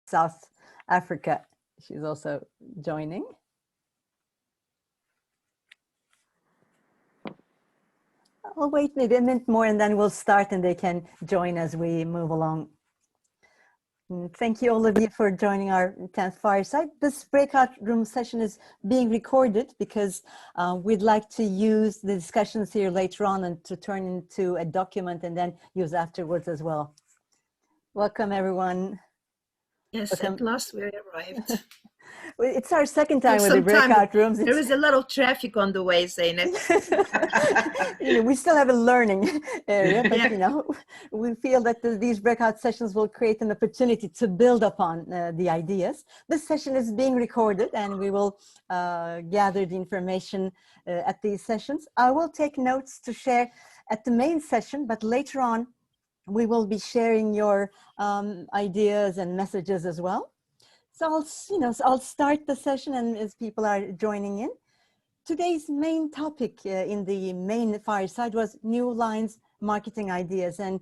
South Africa. She's also joining. I'll wait maybe a minute more and then we'll start and they can join as we move along. Thank you all of you for joining our 10th Fireside. This breakout room session is being recorded because we'd like to use the discussions here later on and to turn into a document and then use afterwards as well. Welcome everyone. Yes, Welcome. at last we arrived. It's our second time with the breakout rooms. There is a lot of traffic on the way, Zeynep. We still have a learning area, but we feel that these breakout sessions will create an opportunity to build upon the ideas. This session is being recorded and we will gather the information at these sessions. I will take notes to share at the main session, but later on we will be sharing your ideas and messages as well. So I'll start the session and as people are joining in. Today's main topic in the main fireside was new lines, marketing ideas. And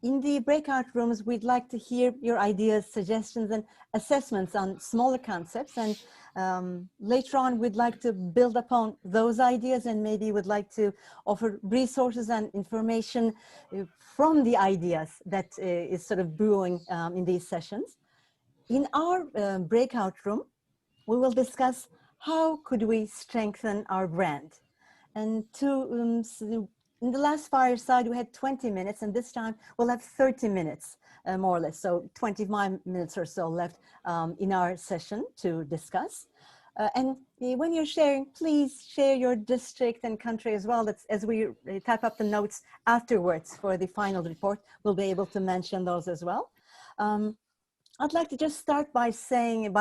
in the breakout rooms, we'd like to hear your ideas, suggestions, and assessments on smaller concepts. And later on, we'd like to build upon those ideas and maybe would like to offer resources and information from the ideas that is sort of brewing in these sessions. In our breakout room, we will discuss how could we strengthen our brand. And in the last fireside, we had 20 minutes, and this time we'll have 30 minutes, more or less. So 25 minutes or so left in our session to discuss. And when you're sharing, please share your district and country as well. That's, as we type up the notes afterwards for the final report, we'll be able to mention those as well. I'd like to just start by sharing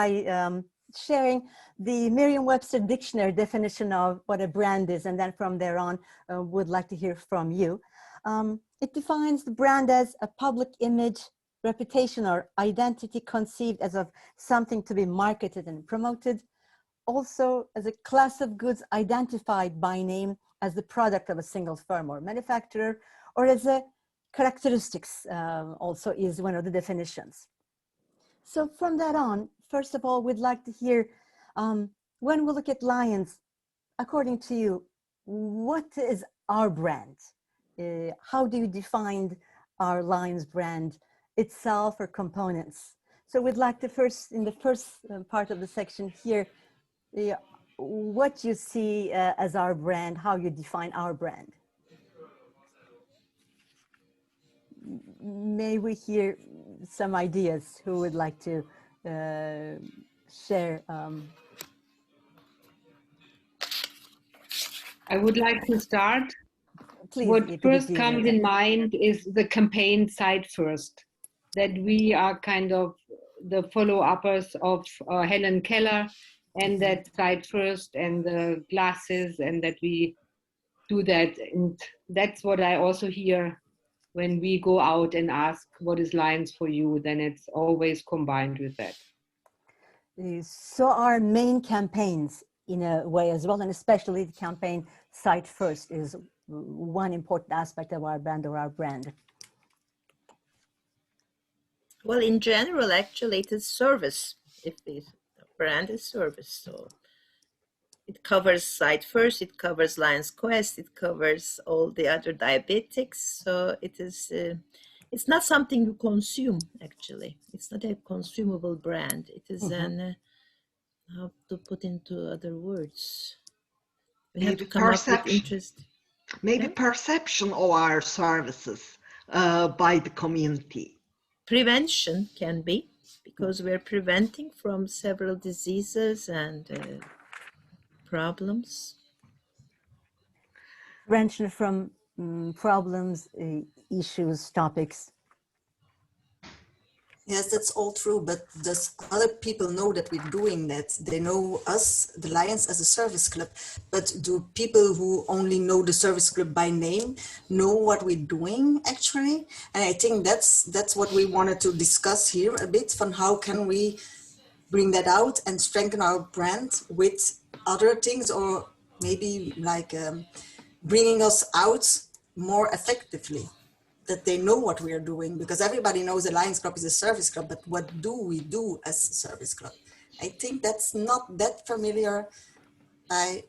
the Merriam-Webster dictionary definition of what a brand is, and then from there on, would like to hear from you. It defines the brand as a public image, reputation, or identity conceived as of something to be marketed and promoted. Also as a class of goods identified by name as the product of a single firm or manufacturer, or as a characteristics also is one of the definitions. So from that on, first of all, we'd like to hear, when we look at Lions, according to you, what is our brand? How do you define our Lions brand itself or components? So we'd like to first, in the first part of the section here, what you see as our brand, how you define our brand. May we hear some ideas? Who would like to share? I would like to start. Please, what first comes in mind is the campaign Side First, that we are kind of the follow-uppers of Helen Keller and that Side First and the glasses, and that we do that. And that's what I also hear when we go out and ask what is Lions for you, then it's always combined with that. So our main campaigns in a way as well, and especially the campaign Side First is one important aspect of our brand or our brand. Well, in general, actually, it is service. If the brand is service, so it covers Side First, it covers Lions Quest, it covers all the other diabetics. So it is, it's not something you consume, actually. It's not a consumable brand. It is an, how to put into other words. We have to come up with interest. Maybe perception of our services by the community. Prevention can be, because we're preventing from several diseases and problems. Prevention from problems, issues, topics. Yes, that's all true, but does other people know that we're doing that? They know us, the Lions, as a service club, but do people who only know the service club by name know what we're doing actually? And I think that's what we wanted to discuss here a bit, from how can we bring that out and strengthen our brand with other things, or maybe like bringing us out more effectively. that they know what we are doing, because everybody knows the Lions Club is a service club, but what do we do as a service club? I think that's not that familiar by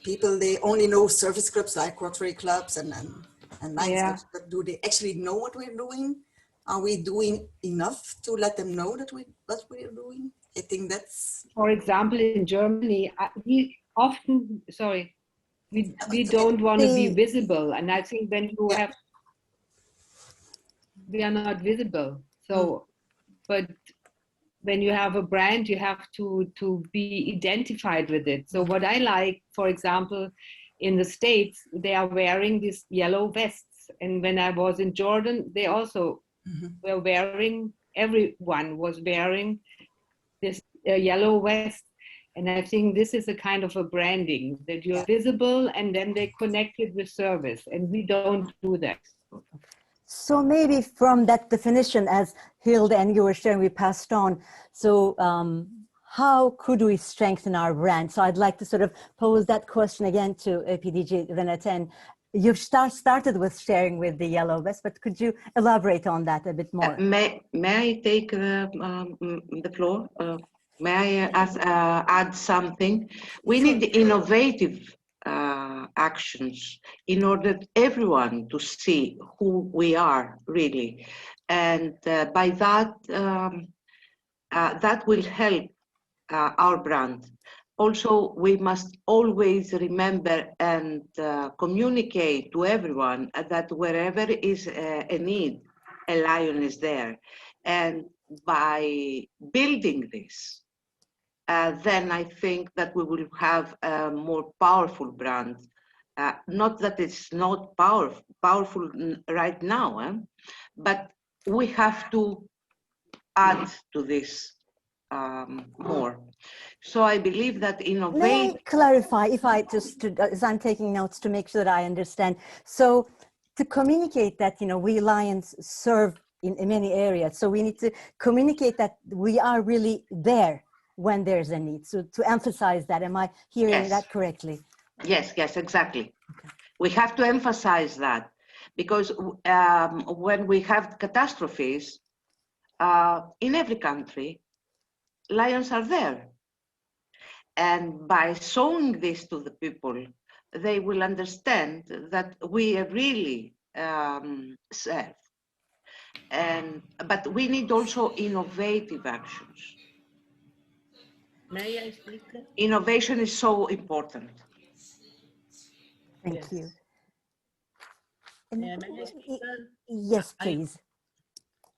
people. They only know service clubs like Rotary clubs and Lions clubs, but do they actually know what we're doing? Are we doing enough to let them know that what we're doing? I think that's... For example, in Germany, we often, we don't want to be visible. And I think when you have, we are not visible. So, but when you have a brand, you have to be identified with it. So what I like, for example, in the States, they are wearing these yellow vests. And when I was in Jordan, they also were wearing, everyone was wearing this yellow vest. And I think this is a kind of a branding, that you're visible and then they connect it with service. And we don't do that. So maybe from that definition, as Hilde and you were sharing, we passed on. So how could we strengthen our brand? So I'd like to sort of pose that question again to PDG Renate. And you've started with sharing with the yellow vest, but could you elaborate on that a bit more? May I take the floor? May I add something? We need innovative actions in order everyone to see who we are really, and by that that will help our brand. Also, we must always remember and communicate to everyone that wherever is a need, a lion is there. And by building this, then I think that we will have a more powerful brand. Not that it's not powerful right now, but we have to add to this more. So I believe that innovation... May I clarify, if I just, as I'm taking notes to make sure that I understand. So to communicate that, you know, we Lions serve in many areas. So we need to communicate that we are really there when there's a need. So to emphasize that, am I hearing that correctly? Yes, exactly. Okay. We have to emphasize that, because when we have catastrophes in every country, lions are there. And by showing this to the people, they will understand that we really serve. But we need also innovative actions. May I speak? Innovation is so important. Thank you. May I speak? Yes, please.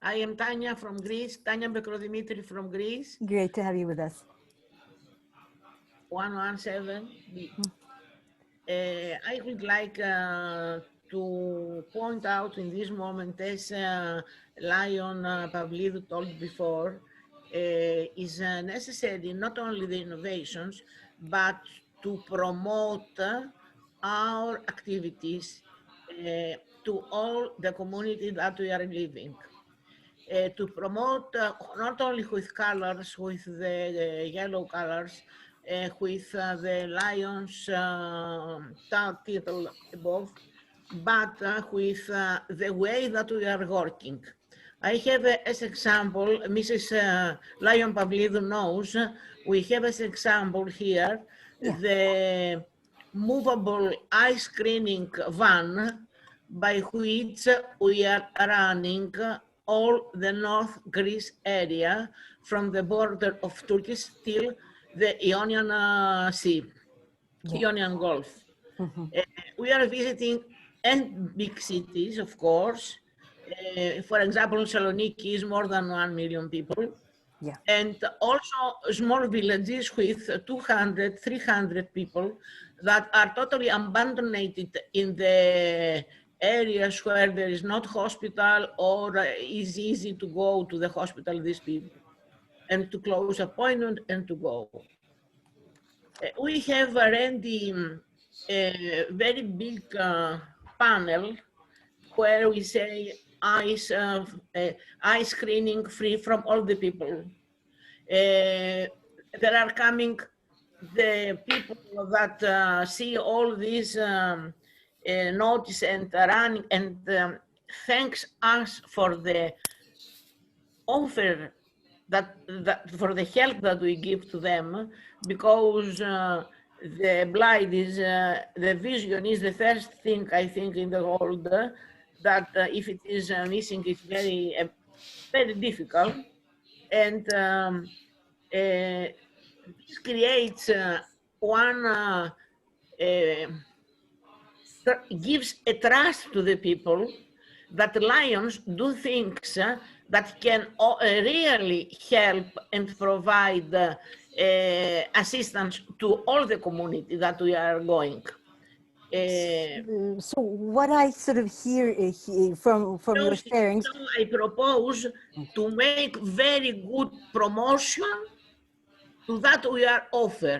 I am Tanya from Greece, Tanya Bekro-Dimitri from Greece. Great to have you with us. 117. I would like to point out in this moment, as Lion Pavlidou told before, is necessary not only the innovations, but to promote our activities to all the community that we are living. To promote not only with colors, with the yellow colors, with the lion's title above, but with the way that we are working. I have as example, Mrs. Lion Pavlidou knows, we have as example here, the movable eye screening van by which we are running all the North Greece area from the border of Turkey till the Ionian Sea, Ionian Gulf. We are visiting and big cities, of course. For example, Saloniki is more than 1 million people. And also small villages with 200, 300 people that are totally abandoned in the areas where there is not hospital or is easy to go to the hospital, these people, and to close appointment and to go. We have already a very big panel where we say eye screening free from all the people. There are coming the people that see all these notice and running and thanks us for the offer that for the help that we give to them, because the blind is the vision is the first thing I think in the world that if it is missing, it's very very difficult, and this creates one gives a trust to the people that lions do things that can really help and provide assistance to all the community that we are going. So what I sort of hear from your sharings, so I propose to make very good promotion to that we are offer.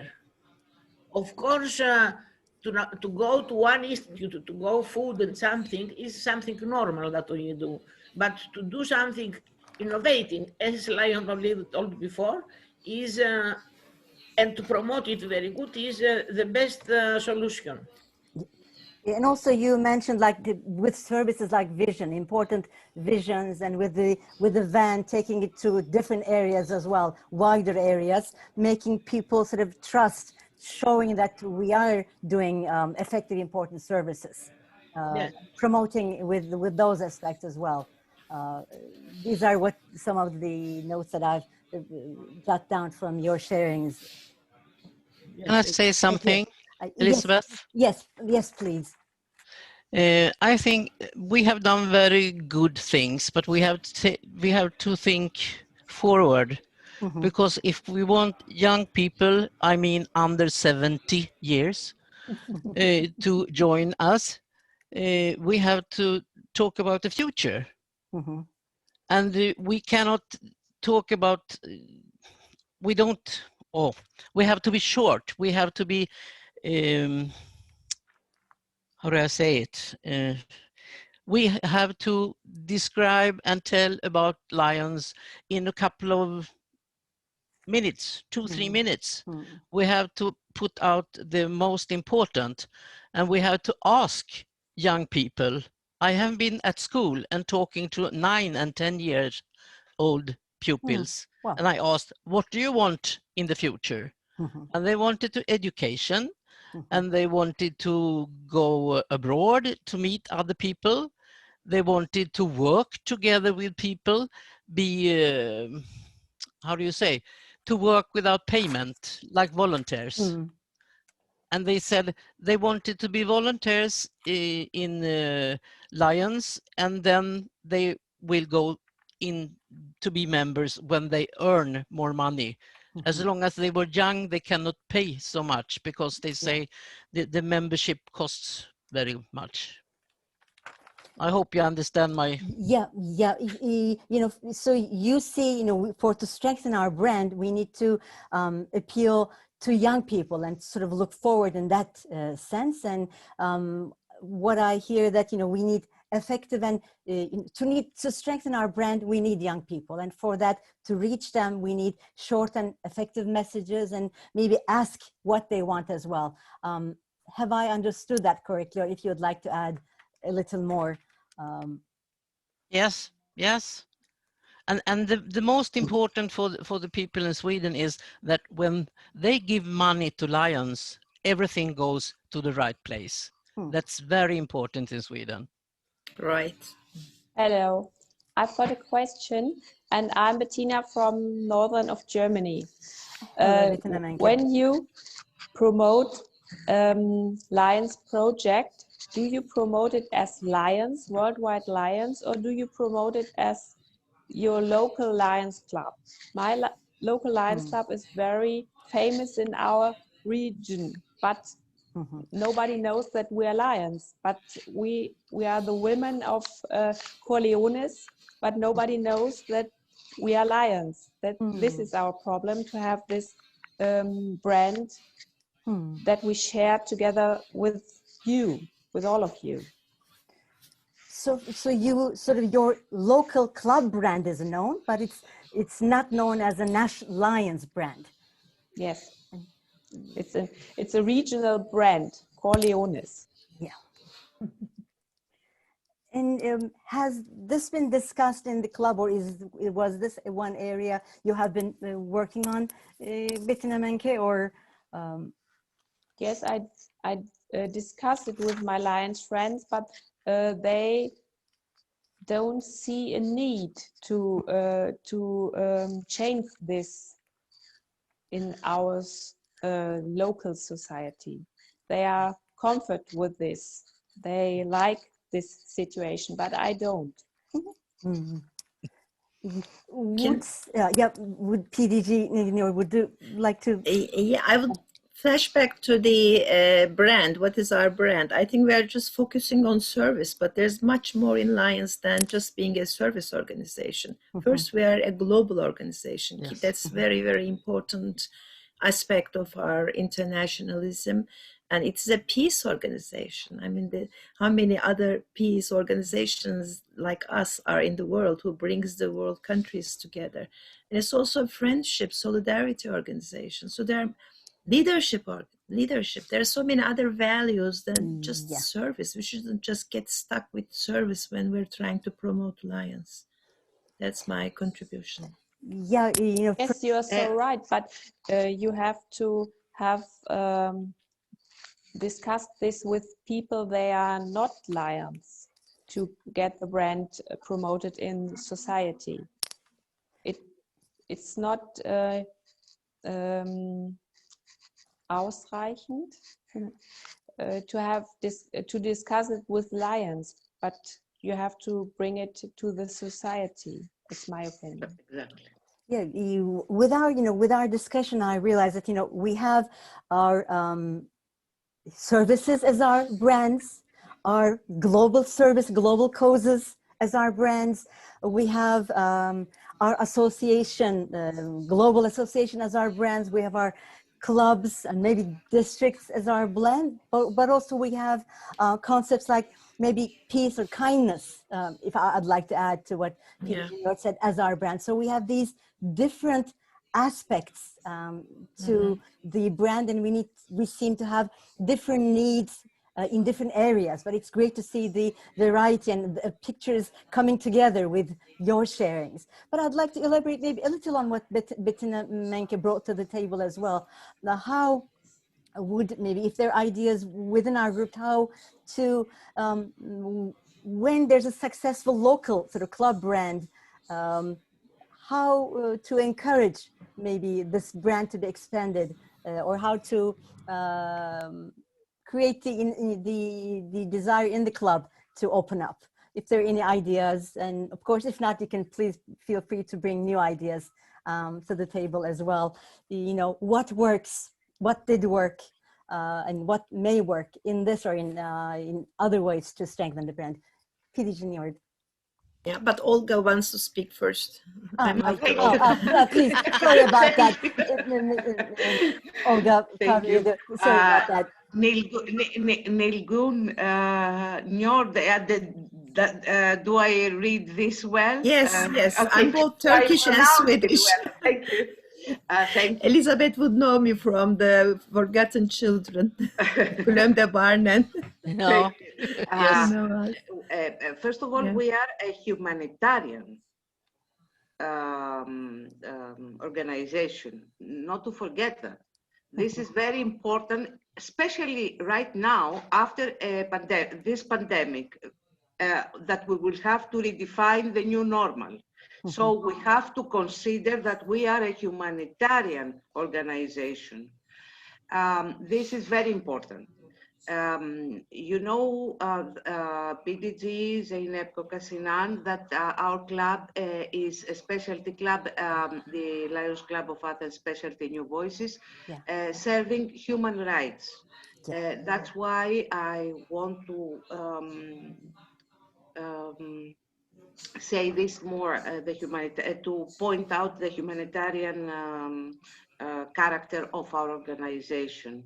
Of course, to go to one institute to go food and something is something normal that we do, but to do something innovating, as Lion probably told before, is and to promote it very good is the best solution. and also you mentioned like with services like vision, important visions, and with the van taking it to different areas as well, wider areas, making people sort of trust, showing that we are doing effective, important services, Yes. promoting with those aspects as well. These are what some of the notes that I've got down from your sharings. Can I say something, Elizabeth? Yes, please. I think we have done very good things, but we have to think forward. Mm-hmm. Because if we want young people, I mean under 70 years, to join us, we have to talk about the future. Mm-hmm. And we cannot talk about, we have to be short. We have to be, how do I say it? We have to describe and tell about lions in a couple of minutes, 2-3 minutes. We have to put out the most important, and we have to ask young people. I have been at school and talking to 9 and 10 years old pupils, Wow. and I asked, what do you want in the future? And they wanted to education, and they wanted to go abroad to meet other people. They wanted to work together with people, be how do you say, to work without payment, like volunteers. And they said they wanted to be volunteers in Lions, and then they will go in to be members when they earn more money. As long as they were young, they cannot pay so much, because they say the membership costs very much. I hope you understand my... Yeah. So you see, for to strengthen our brand, we need to appeal to young people and sort of look forward in that sense. And what I hear that, we need effective and to strengthen our brand, we need young people. And for that, to reach them, we need short and effective messages, and maybe ask what they want as well. Have I understood that correctly? Or if you'd like to add a little more. Yes. And the most important for the people in Sweden is that when they give money to Lions, everything goes to the right place. That's very important in Sweden. Right. Hello, I've got a question, and I'm Bettina from northern of Germany. When you promote Lions project, do you promote it as Lions, Worldwide Lions, or do you promote it as your local Lions Club? My local Lions Club is very famous in our region, but nobody knows that we are Lions. But we are the women of Corleones, but nobody knows that we are Lions. That this is our problem, to have this brand that we share together with you, with all of you. So you sort of, your local club brand is known, but it's not known as a national Lions brand. Yes, it's a regional brand, Corleones. Yeah. And has this been discussed in the club, or was this one area you have been working on, Bettina Menke, or? Yes, I discussed it with my Lions friends, but they don't see a need to change this in our local society. They are comfort with this. They like this situation, but I don't. Mm-hmm. Would PDG, would you like to? Yeah, I would flash back to the brand. What is our brand? I think we are just focusing on service, but there's much more in Lions than just being a service organization. First, we are a global organization. Yes. That's very, very important aspect of our internationalism. And it's a peace organization. I mean, how many other peace organizations like us are in the world who brings the world countries together? And it's also a friendship, solidarity organization. So there are leadership. There are so many other values than just service. We shouldn't just get stuck with service when we're trying to promote Lions. That's my contribution. Yeah, yes, you are so right, but you have to have discussed this with people they are not Lions to get the brand promoted in society. It's not ausreichend to have this to discuss it with Lions, but you have to bring it to the society. It's my opinion. Exactly. Yeah, with our discussion, I realized that we have our services as our brands, our global service, global causes as our brands. We have our association, global association as our brands. We have our clubs and maybe districts as our blend, but also we have concepts like maybe peace or kindness, if I'd like to add to what Peter said, as our brand. So we have these different aspects to the brand, and we seem to have different needs in different areas, but it's great to see the variety and the pictures coming together with your sharings. But I'd like to elaborate maybe a little on what Bettina Menke brought to the table as well. Now, how would maybe, if there are ideas within our group, how to, when there's a successful local sort of club brand, how to encourage maybe this brand to be expanded, or how to create the desire in the club to open up. If there are any ideas, and of course, if not, you can please feel free to bring new ideas to the table as well. What works, what did work, and what may work in this or in other ways to strengthen the brand. PDG Njord. Yeah, but Olga wants to speak first. Please, sorry about that. Olga, thank you. Sorry about that. Nilgun Njord, do I read this well? Yes, yes. Okay. I'm both Turkish and Swedish. Well. Thank you. Thank you. Elizabeth would know me from the Forgotten Children. Glömde barnen. No. Yes. First of all, we are a humanitarian organization, not to forget that. This is very important, especially right now after this pandemic, that we will have to redefine the new normal. So we have to consider that we are a humanitarian organization. This is very important. PDG, Zeynep Kokasinan, that our club is a specialty club, the Lions Club of Athens Specialty New Voices, serving human rights. That's why I want to say this more, to point out the humanitarian character of our organization.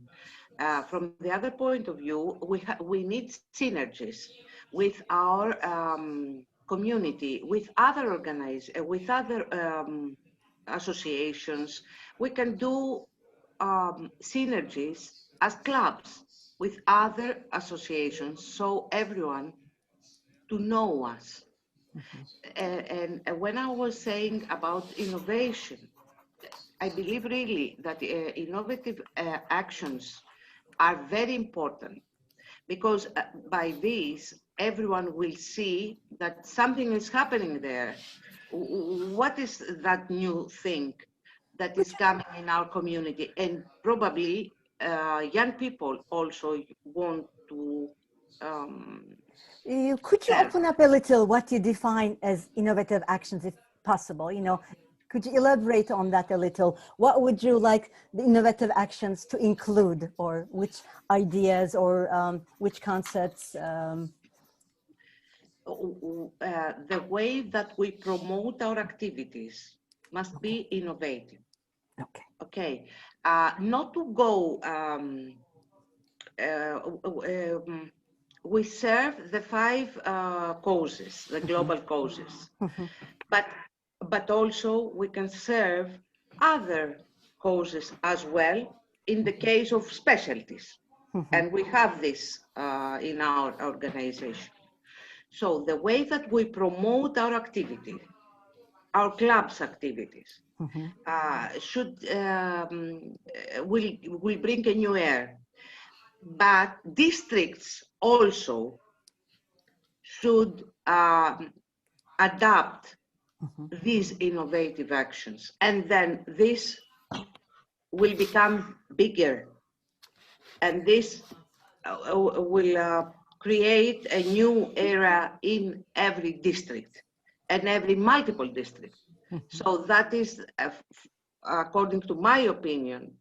From the other point of view, we need synergies with our community, with other associations. We can do synergies as clubs with other associations, so everyone to know us. And when I was saying about innovation, I believe really that innovative actions are very important, because by this, everyone will see that something is happening there. What is that new thing that is coming in our community? And probably young people also want to Could you open up a little what you define as innovative actions, if possible? Could you elaborate on that a little? What would you like the innovative actions to include, or which ideas or which concepts? The way that we promote our activities must be innovative. Okay. Not to go. We serve the 5 causes, the global causes, but also we can serve other causes as well in the case of specialties. And we have this in our organization. So the way that we promote our activity, our club's activities, will bring a new air. But districts also should adapt these innovative actions, and then this will become bigger, and this will create a new era in every district and every multiple district. So that is, according to my opinion,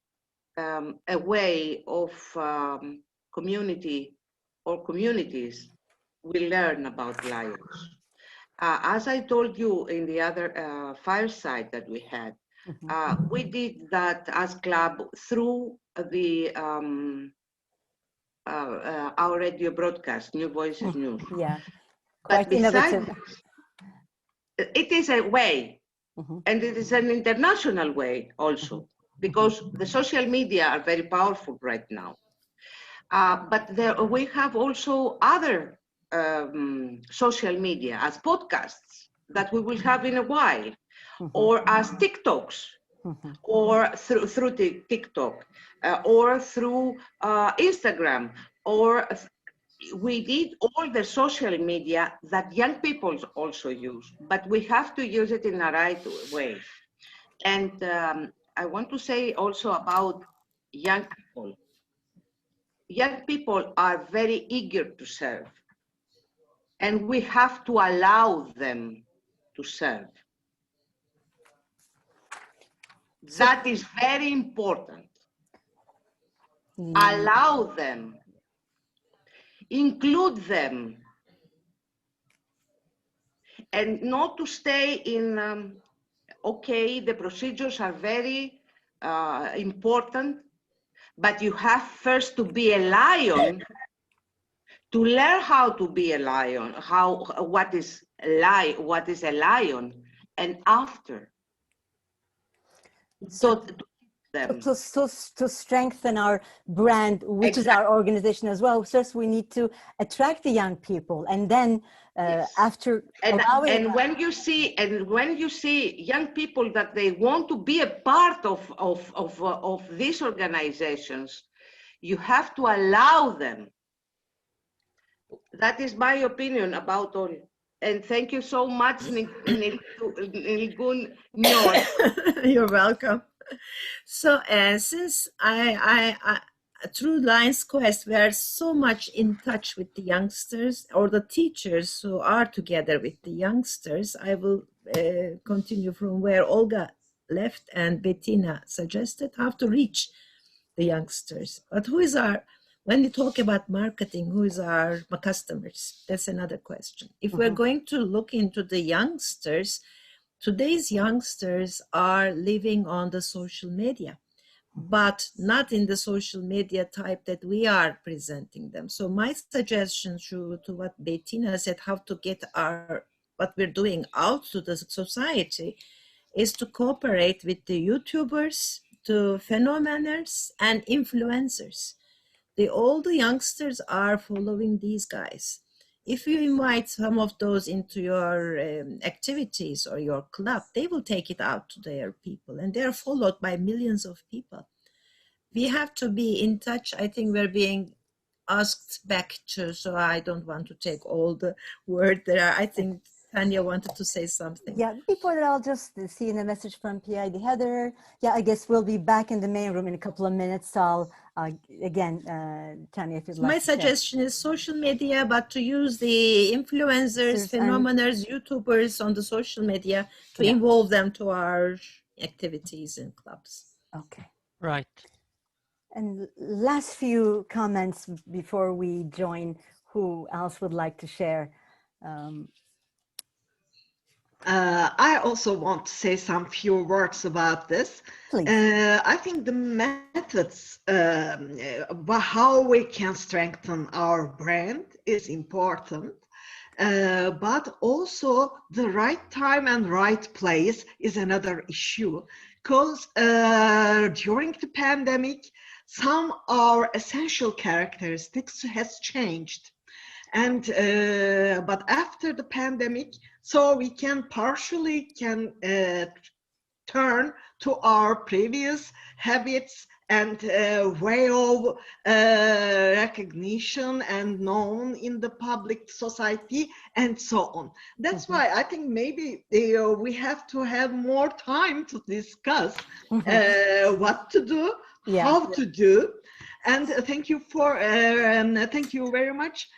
a way of community or communities will learn about lions. As I told you in the other fireside that we had, we did that as club through the our radio broadcast, New Voices News. Yeah, but quite innovative. It is a way, and it is an international way also, because the social media are very powerful right now. But we have also other social media as podcasts that we will have in a while, or as TikToks, or through TikTok, or through Instagram, or we did all the social media that young people also use, but we have to use it in the right way. And I want to say also about young people. Young people are very eager to serve, and we have to allow them to serve. That is very important. Allow them, include them, and not to stay in, okay, the procedures are very important, but you have first to be a lion to learn how to be a lion, what is a lion, and after. So to strengthen our brand, which is our organization as well, first we need to attract the young people, and then after and when you see young people that they want to be a part of these organizations, you have to allow them. That is my opinion about all. And thank you so much, Nilgun Nyor. You're welcome. So since I through Lions Quest, we are so much in touch with the youngsters or the teachers who are together with the youngsters. I will continue from where Olga left and Bettina suggested how to reach the youngsters. But when we talk about marketing, who is our customers? That's another question. If we're going to look into the youngsters, today's youngsters are living on the social media, but not in the social media type that we are presenting them. So my suggestion to what Bettina said, how to get what we're doing out to the society, is to cooperate with the YouTubers, to phenomeners and influencers. All the youngsters are following these guys. if you invite some of those into your activities or your club, they will take it out to their people, and they're followed by millions of people. We have to be in touch. I think we're being asked back to, so I don't want to take all the word there. I think Tanya wanted to say something. Yeah, before that, I'll just see in a message from PID Heather. Yeah, I guess we'll be back in the main room in a couple of minutes. So I'll, again, Tanya, if you'd like My to share. suggestion is social media, but to use the influencers, phenomeners, YouTubers on the social media to involve them to our activities and clubs. Okay. Right. And last few comments before we join. Who else would like to share? I also want to say some few words about this. Please. I think the methods, how we can strengthen our brand is important, but also the right time and right place is another issue, because during the pandemic, some of our essential characteristics has changed. And but after the pandemic, so we can partially turn to our previous habits and way of recognition and known in the public society and so on. That's why I think maybe we have to have more time to discuss what to do, how to do. And thank you for thank you very much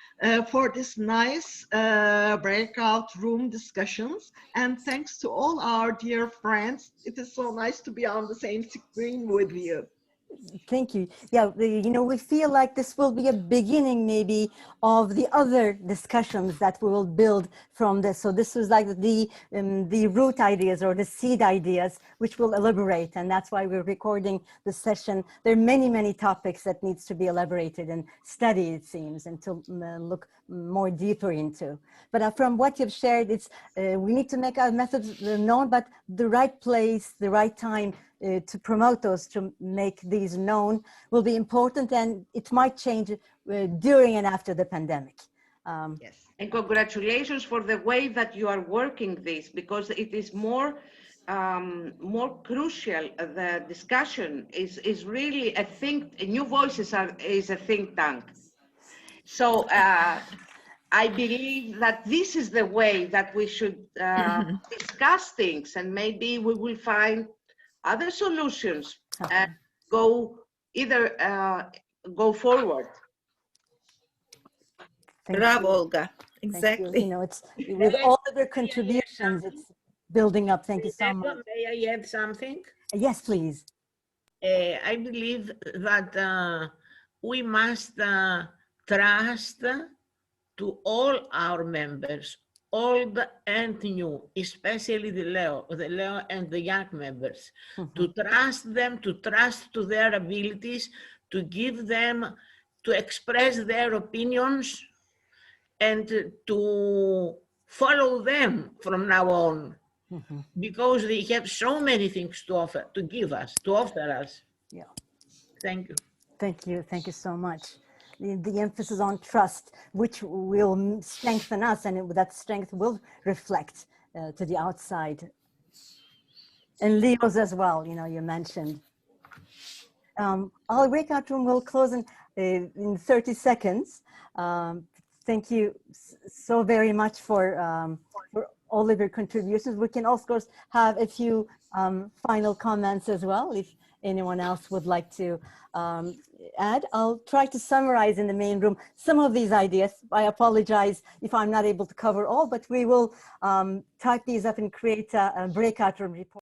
for this nice breakout room discussions, and thanks to all our dear friends. It is so nice to be on the same screen with you. Thank you. Yeah, you know, we feel like this will be a beginning maybe of the other discussions that we will build from this. So this was like the root ideas or the seed ideas, which will elaborate. And that's why we're recording the session. There are many, many topics that needs to be elaborated and studied, it seems, and to look more deeper into. But from what you've shared, it's we need to make our methods known, but the right place, the right time to promote those, to make these known will be important, and it might change during and after the pandemic. Yes, and congratulations for the way that you are working this, because it is more crucial. The discussion is really a New Voices is a think tank. So I believe that this is the way that we should discuss things, and maybe we will find other solutions and go forward. Bravo, Olga. Exactly. You know, it's with all of their contributions, it's building up. Thank you so much. May I add something? Yes, please. I believe that we must trust to all our members, old and new, especially the Leo and the young members, to trust them, to trust to their abilities, to give them, to express their opinions, and to follow them from now on, because they have so many things to offer, to give us, to offer us. Yeah. Thank you. Thank you. Thank you so much. The emphasis on trust, which will strengthen us, and that strength will reflect to the outside. And Leo's as well, you know, you mentioned. Our breakout room will close in 30 seconds. Thank you so very much for all of your contributions. We can, of course, have a few final comments as well, if anyone else would like to add. I'll try to summarize in the main room some of these ideas. I apologize if I'm not able to cover all, but we will type these up and create a breakout room report.